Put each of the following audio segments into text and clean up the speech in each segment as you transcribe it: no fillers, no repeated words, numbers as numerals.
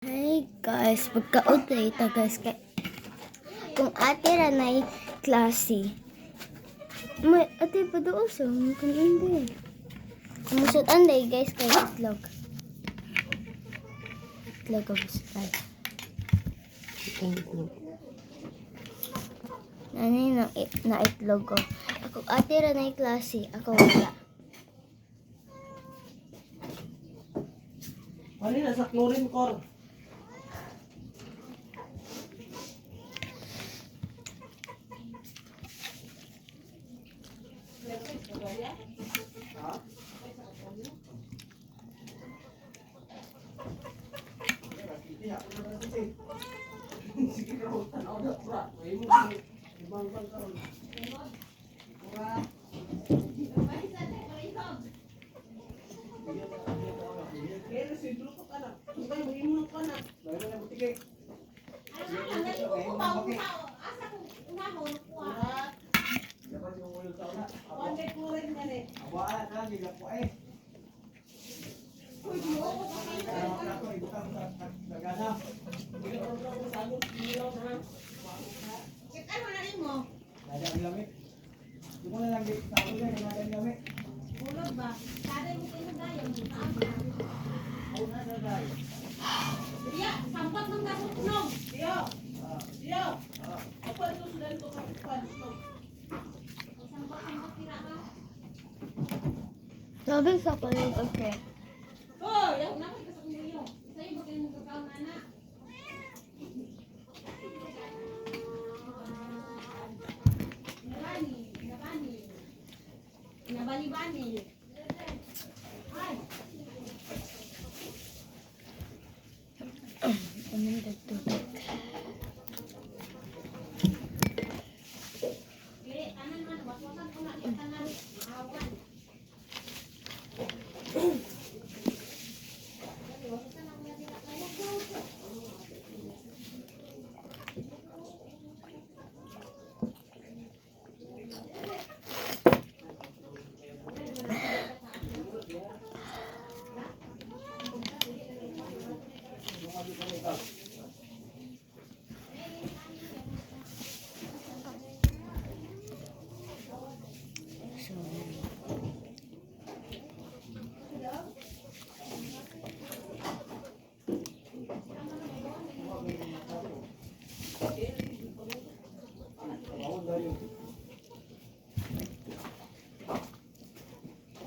Hi guys, pagka-update ta guys kay kung ate ra nay klase. May ate pa doon sa kung hindi. Kumusot anday guys kay itlog. Itlog ang gusto. Nanay na itlog ko. Ako ate ra nay klase, ako wala. Ano na sa chlorine core? Sabi sa pala okay. Nabani-bani. Anong dagtutog?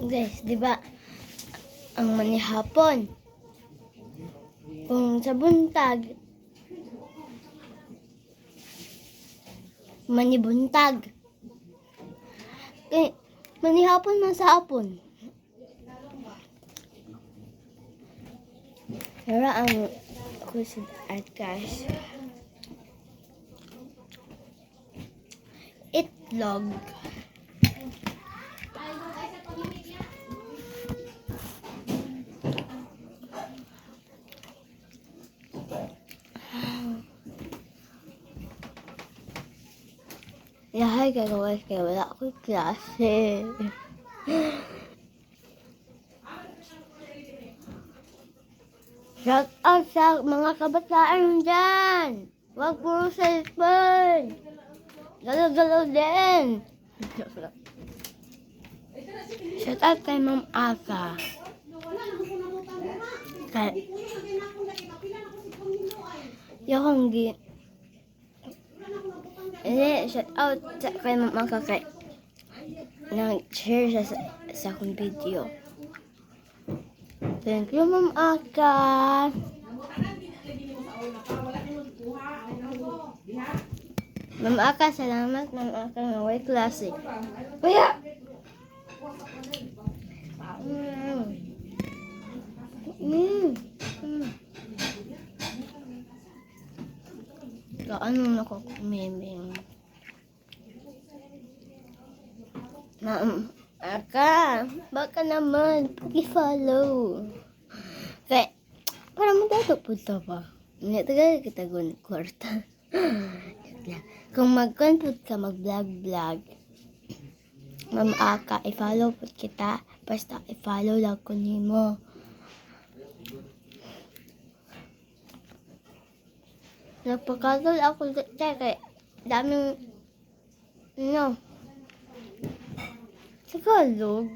Guys, di ba ang manihapon kung sa buntag manibuntag kay manihapon man sa hapon. Pero ang kusog at guys itlog. Yahay ka guys, kaya wala akong klase. Shout out sa mga kabataan dyan. Huwag puro cellphone. Galaw-galaw din. Shout out kay Ma'am Aka. Kay Yohonggi. Shout out kay Ma'am Aka kay nag-share siya sa akong video. Thank you, Ma'am Aka. Ma'am Aka, salamat. Ma'am Aka, ngaway klase. Kuya! Kaano na ko kumiming? Ma'am Aka, baka naman pag-follow. Kaya, para magdadapod pa. Hindi talaga kita gun kwarta. Kung mag-conput ka, mag-vlog. Ma'am Aka, i-follow po kita. Basta i-follow lang ko nimo. Nagpakatol ako kay daming Tagalog.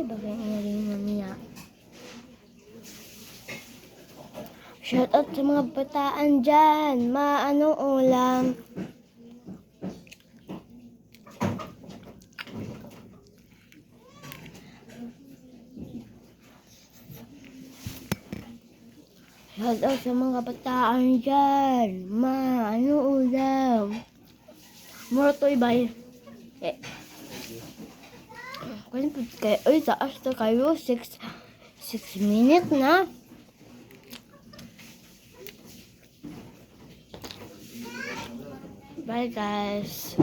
Bagay nga rin mamaya. Shout out sa mga bataan dyan. Maano ulam. Shout out sa mga bataan dyan. Maano ulam. Mura to ibay. Uy, taas na kayo. 6 minutes na. Bye guys.